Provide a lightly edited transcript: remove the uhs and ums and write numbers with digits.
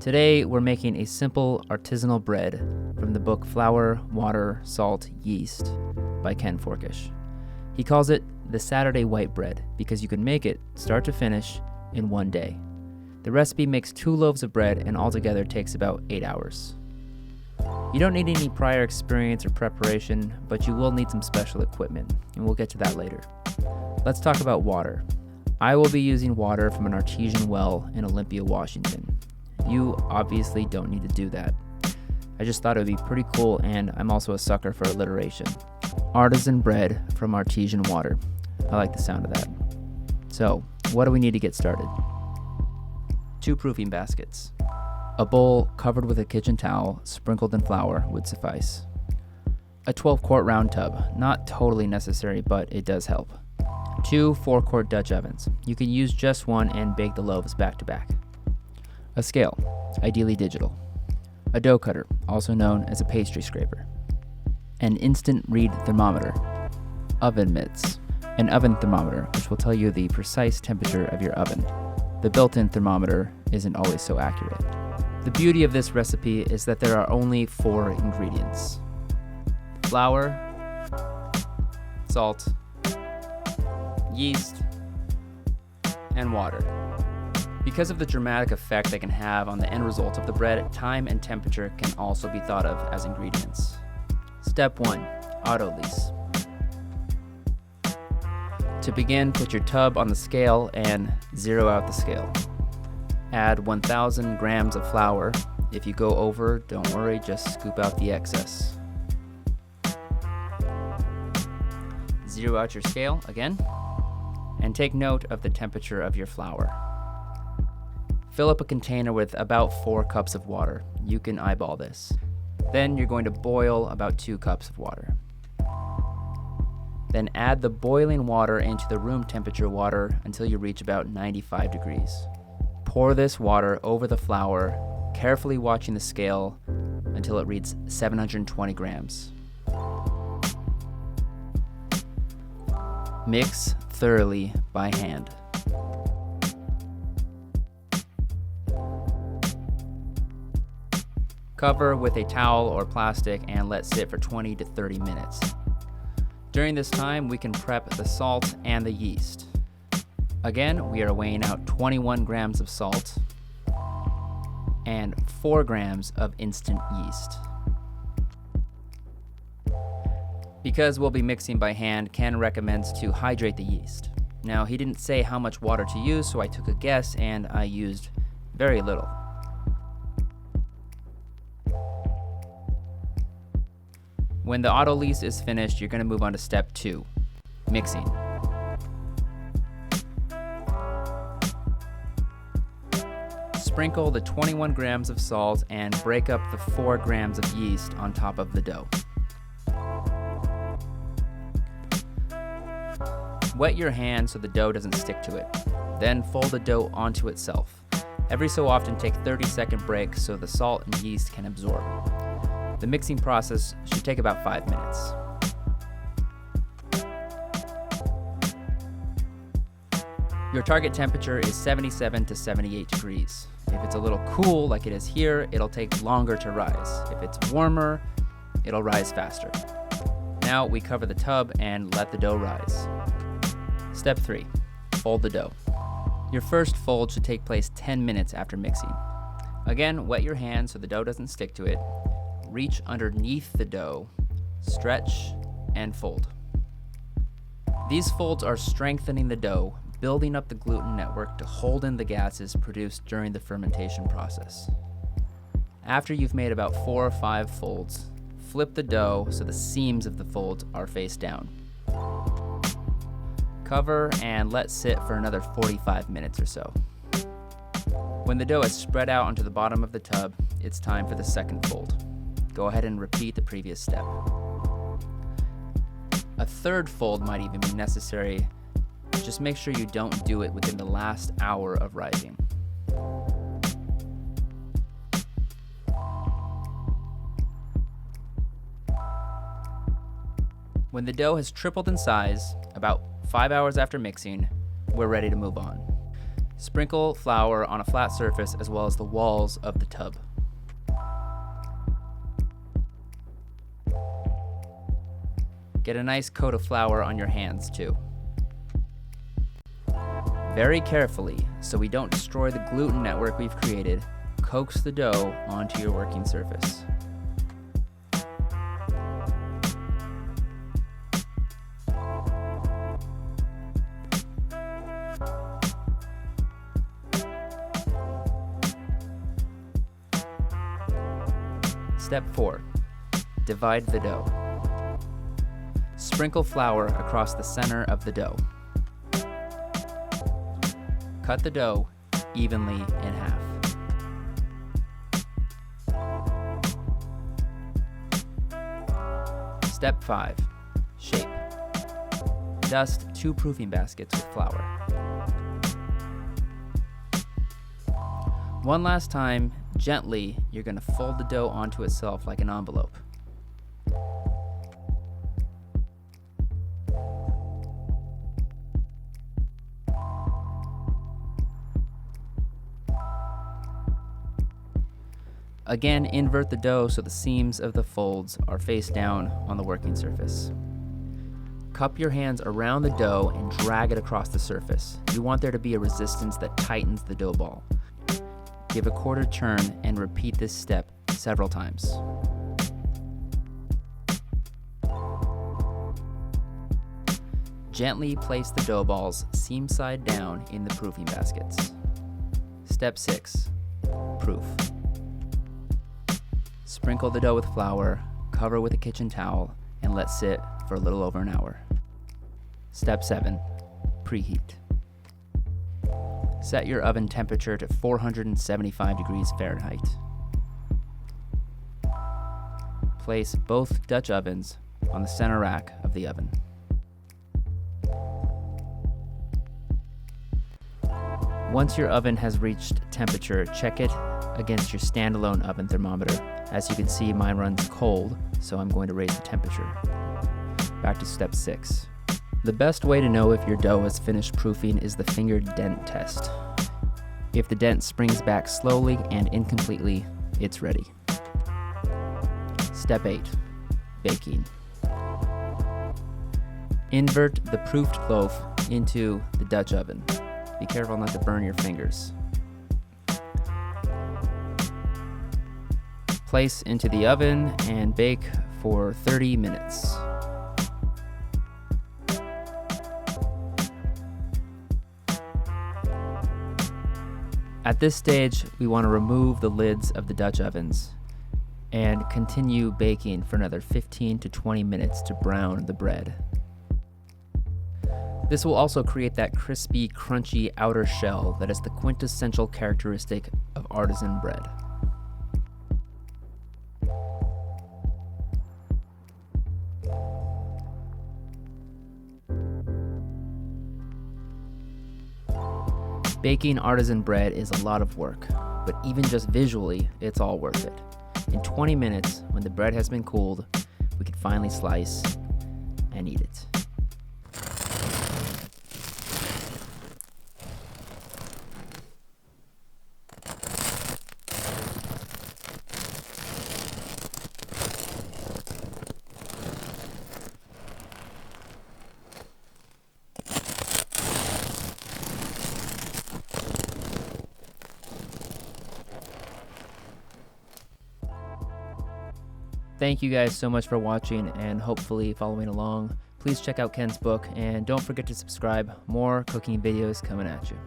Today, we're making a simple artisanal bread from the book Flour, Water, Salt, Yeast by Ken Forkish. He calls it the Saturday white bread because you can make it start to finish in one day. The recipe makes 2 loaves of bread and altogether takes about 8 hours. You don't need any prior experience or preparation, but you will need some special equipment, and we'll get to that later. Let's talk about water. I will be using water from an artesian well in Olympia, Washington. You obviously don't need to do that. I just thought it would be pretty cool, and I'm also a sucker for alliteration. Artisan bread from artesian water. I like the sound of that. So, what do we need to get started? 2 proofing baskets. A bowl covered with a kitchen towel sprinkled in flour would suffice. A 12-quart round tub, not totally necessary, but it does help. 2 4-quart Dutch ovens. You can use just one and bake the loaves back to back. A scale, ideally digital. A dough cutter, also known as a pastry scraper. An instant read thermometer. Oven mitts. An oven thermometer, which will tell you the precise temperature of your oven. The built-in thermometer isn't always so accurate. The beauty of this recipe is that there are only 4 ingredients: flour, salt, yeast, and water. Because of the dramatic effect they can have on the end result of the bread, time and temperature can also be thought of as ingredients. Step 1. Auto lease. To begin, put your tub on the scale and zero out the scale. Add 1,000 grams of flour. If you go over, don't worry, just scoop out the excess. Zero out your scale again, and take note of the temperature of your flour. Fill up a container with about 4 cups of water. You can eyeball this. Then you're going to boil about 2 cups of water. Then add the boiling water into the room temperature water until you reach about 95 degrees. Pour this water over the flour, carefully watching the scale until it reads 720 grams. Mix thoroughly by hand. Cover with a towel or plastic and let sit for 20 to 30 minutes. During this time, we can prep the salt and the yeast. Again, we are weighing out 21 grams of salt and 4 grams of instant yeast. Because we'll be mixing by hand, Ken recommends to hydrate the yeast. Now, he didn't say how much water to use, so I took a guess and I used very little. When the auto lease is finished, you're going to move on to step 2, mixing. Sprinkle the 21 grams of salt and break up the 4 grams of yeast on top of the dough. Wet your hand so the dough doesn't stick to it. Then fold the dough onto itself. Every so often take 30-second breaks so the salt and yeast can absorb. The mixing process should take about 5 minutes. Your target temperature is 77 to 78 degrees. If it's a little cool like it is here, it'll take longer to rise. If it's warmer, it'll rise faster. Now we cover the tub and let the dough rise. Step 3. Fold the dough. Your first fold should take place 10 minutes after mixing. Again, wet your hand so the dough doesn't stick to it. Reach underneath the dough, stretch, and fold. These folds are strengthening the dough, building up the gluten network to hold in the gases produced during the fermentation process. After you've made about 4 or 5 folds, flip the dough so the seams of the folds are face down. Cover and let sit for another 45 minutes or so. When the dough is spread out onto the bottom of the tub, it's time for the second fold. Go ahead and repeat the previous step. A third fold might even be necessary. Just make sure you don't do it within the last hour of rising. When the dough has tripled in size, about 5 hours after mixing, we're ready to move on. Sprinkle flour on a flat surface as well as the walls of the tub. Get a nice coat of flour on your hands too. Very carefully, so we don't destroy the gluten network we've created, coax the dough onto your working surface. Step 4. Divide the dough. Sprinkle flour across the center of the dough. Cut the dough evenly in half. Step 5. Shape. Dust 2 proofing baskets with flour. One last time, gently, you're going to fold the dough onto itself like an envelope. Again, invert the dough so the seams of the folds are face down on the working surface. Cup your hands around the dough and drag it across the surface. You want there to be a resistance that tightens the dough ball. Give a quarter turn and repeat this step several times. Gently place the dough balls seam side down in the proofing baskets. Step 6. Proof. Sprinkle the dough with flour, cover with a kitchen towel, and let sit for a little over an hour. Step 7. Preheat. Set your oven temperature to 475 degrees Fahrenheit. Place both Dutch ovens on the center rack of the oven. Once your oven has reached temperature, check it against your standalone oven thermometer. As you can see, mine runs cold, so I'm going to raise the temperature. Back to step 6. The best way to know if your dough is finished proofing is the finger dent test. If the dent springs back slowly and incompletely, it's ready. Step 8. Baking. Invert the proofed loaf into the Dutch oven. Be careful not to burn your fingers. Place into the oven and bake for 30 minutes. At this stage, we want to remove the lids of the Dutch ovens and continue baking for another 15 to 20 minutes to brown the bread. This will also create that crispy, crunchy outer shell that is the quintessential characteristic of artisan bread. Baking artisan bread is a lot of work, but even just visually, it's all worth it. In 20 minutes, when the bread has been cooled, we can finally slice and eat it. Thank you guys so much for watching and hopefully following along. Please check out Ken's book and don't forget to subscribe. More cooking videos coming at you.